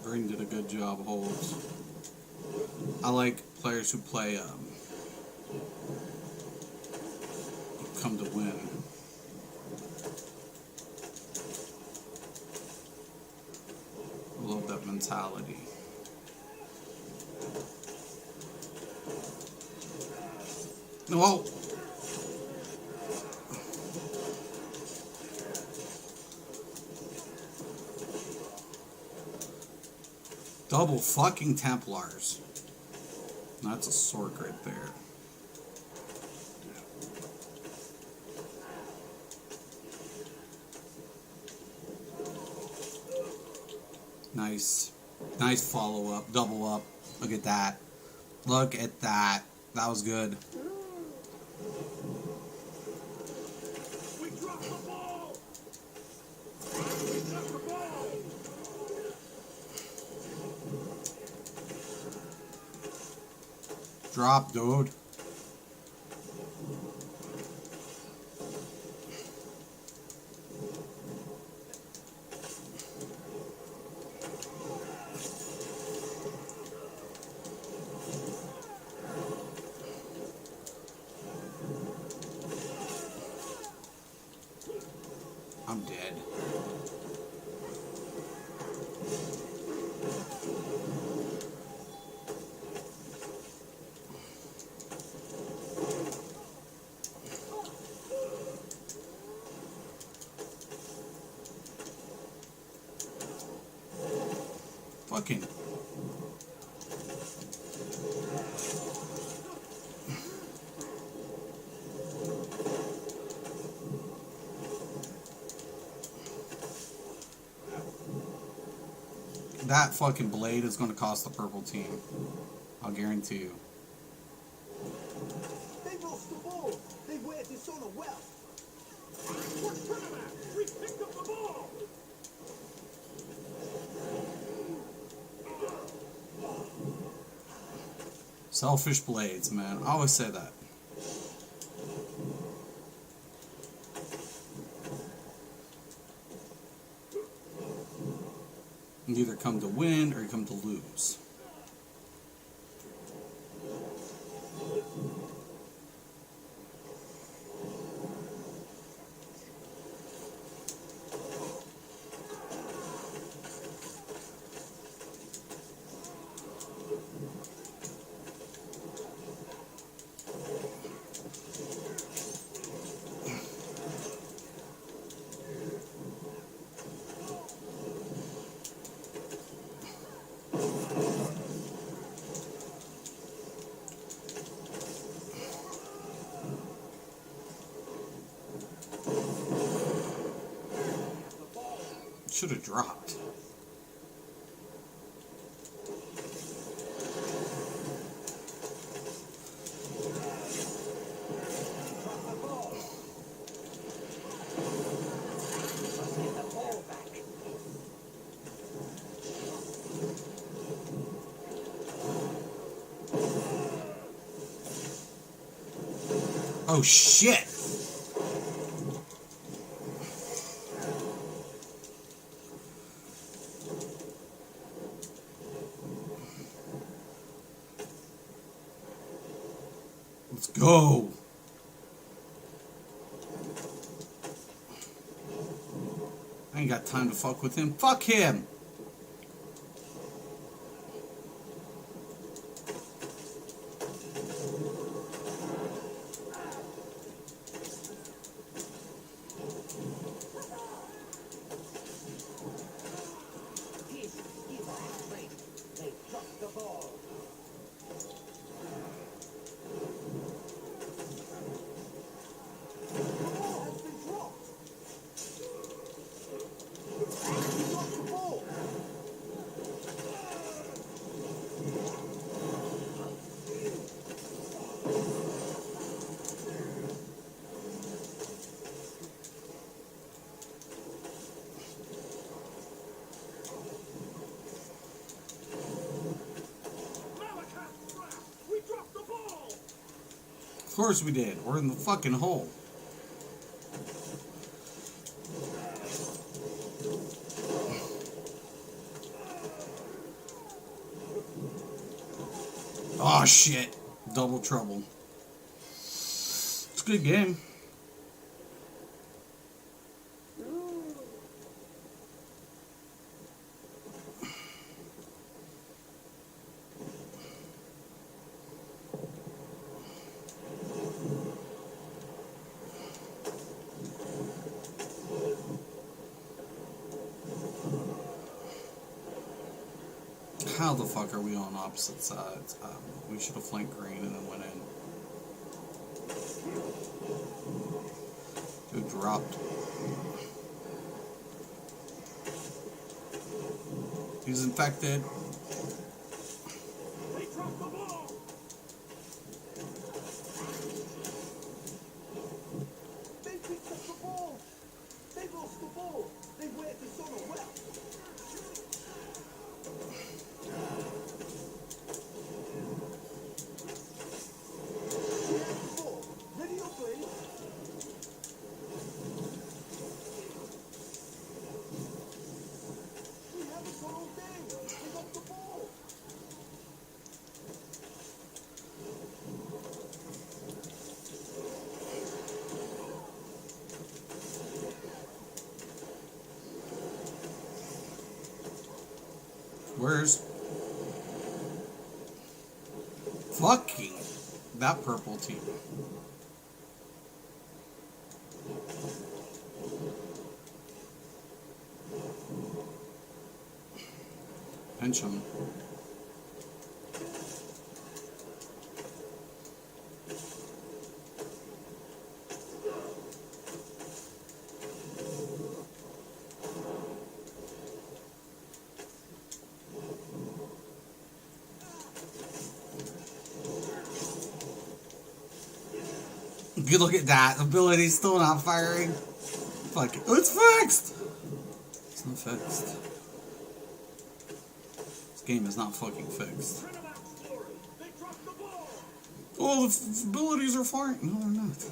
Green did a good job holds. I like players who play come to win. I love that mentality. Whoa. Double fucking Templars. That's a sork right there. Nice. Nice follow up. Double up. Look at that. Look at that. That was good. We dropped the ball! We dropped the ball! Drop, dude. I'm dead. Fucking. That fucking blade is going to cost the purple team. I'll guarantee you. They lost the ball! They wear dishonor well! What's Trinidad? We picked up the ball! Selfish blades, man. I always say that. You either come to win or you come to lose. Should have dropped. Oh shit! Let's go! I ain't got time to fuck with him. Fuck him! They dropped the ball! The ball has been dropped! We dropped the ball! We dropped the ball! Of course we did. We're in the fucking hole. Oh shit. Double trouble. It's a good game. How the fuck are we on opposite sides? We should have flanked green and then went in. Dude dropped. He's infected. They dropped the ball. They picked up the ball. They lost the ball. They wear dishonor well. We have the ball. Ready or please? We have it all day. They got the ball. Where's fucking that purple team? Pinch him. You look at that ability still not firing. Fuck it. It's fixed. It's not fixed. This game is not fucking fixed. Turn them out, Story. They dropped the ball. Oh, the abilities are firing. No, they're not.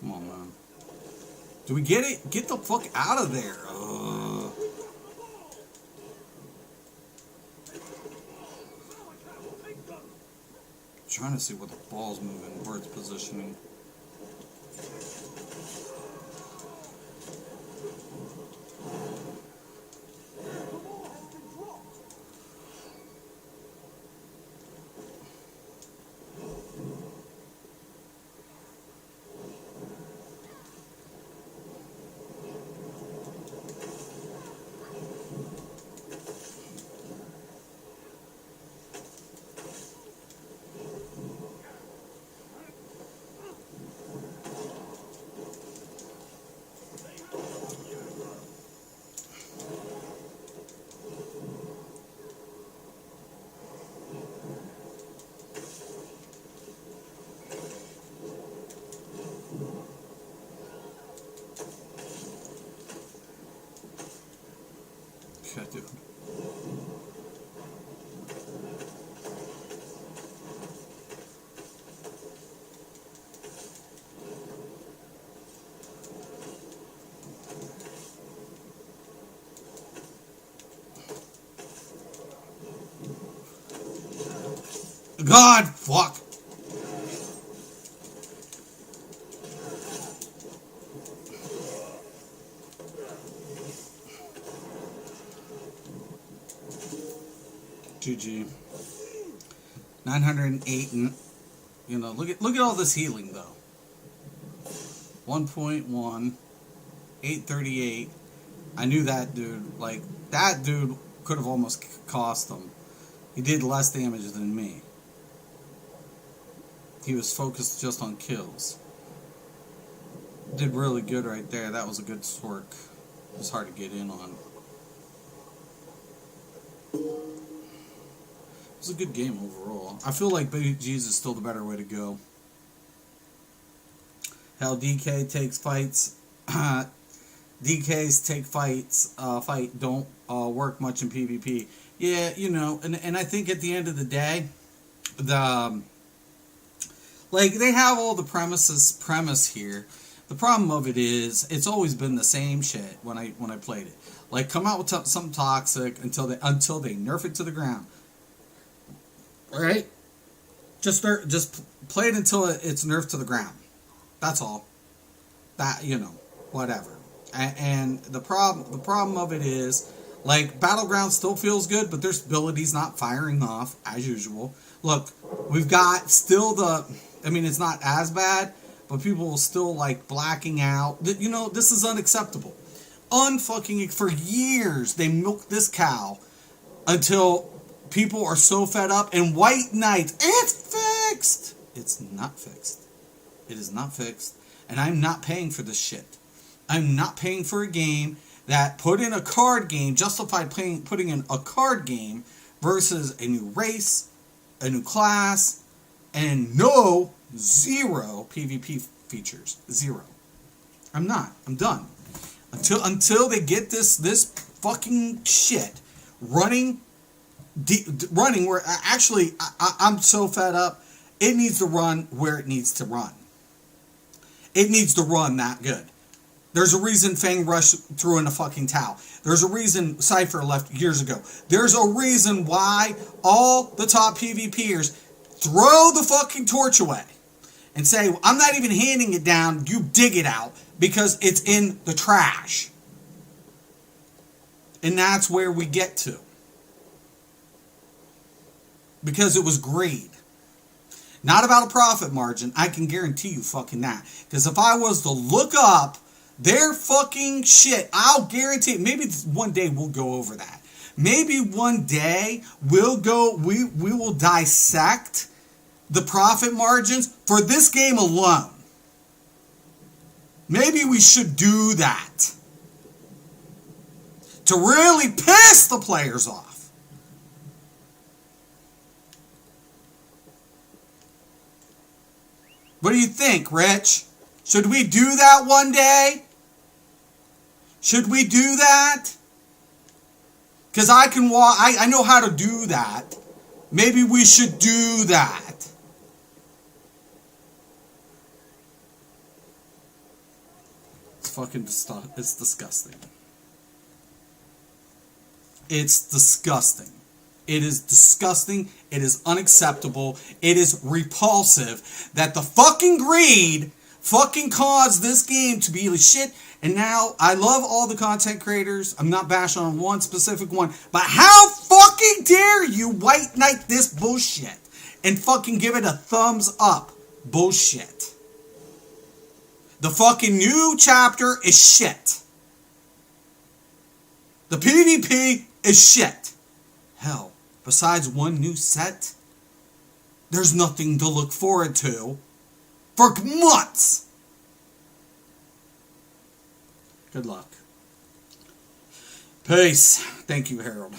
Come on, man. Do we get it? Get the fuck out of there. Trying to see where the ball's moving, where it's positioning. The ball has been dropped. Yeah, dude. God, fuck. GG. 908 and you know, look at all this healing though. 1.1 838. I knew that dude, like that dude could have almost cost him. He did less damage than me. He was focused just on kills. Did really good right there. That was a good stork. It was hard to get in on. It was a good game overall. I feel like Baby G's is still the better way to go. Hell, DK takes fights. DKs take fights. Fight don't work much in PvP. Yeah, you know, and I think at the end of the day, like they have all the premise here. The problem of it is it's always been the same shit when I played it. Like come out with something toxic until they nerf it to the ground. Right? Just play it until it's nerfed to the ground. That's all. That, you know, whatever. And the problem of it is, like, Battleground still feels good, but their ability's not firing off as usual. Look, we've got still I mean, it's not as bad, but people will still like blacking out. You know, this is unacceptable. For years, they milked this cow until people are so fed up. And White Knight, it's fixed. It's not fixed. It is not fixed. And I'm not paying for this shit. I'm not paying for a game that put in a card game, justified putting in a card game versus a new race, a new class, and zero PvP features. Zero. I'm not. I'm done. Until they get this fucking shit running where actually I'm so fed up. It needs to run where it needs to run. It needs to run that good. There's a reason Fang Rush threw in a fucking towel. There's a reason Cypher left years ago. There's a reason why all the top PvPers throw the fucking torch away and say, I'm not even handing it down, you dig it out, because it's in the trash. And that's where we get to. Because it was greed. Not about a profit margin, I can guarantee you fucking that. Because if I was to look up their fucking shit, I'll guarantee, maybe one day we'll go over that. Maybe one day we will dissect the profit margins for this game alone. Maybe we should do that. To really piss the players off. What do you think, Rich? Should we do that one day? Should we do that? Because I know how to do that. Maybe we should do that. It's disgusting. It's disgusting. It is disgusting. It is unacceptable. It is repulsive that the fucking greed fucking caused this game to be shit. And now, I love all the content creators. I'm not bashing on one specific one. But how fucking dare you White Knight this bullshit and fucking give it a thumbs up bullshit. The fucking new chapter is shit. The PvP is shit. Hell, besides one new set, there's nothing to look forward to for months. Good luck. Peace. Thank you, Harold.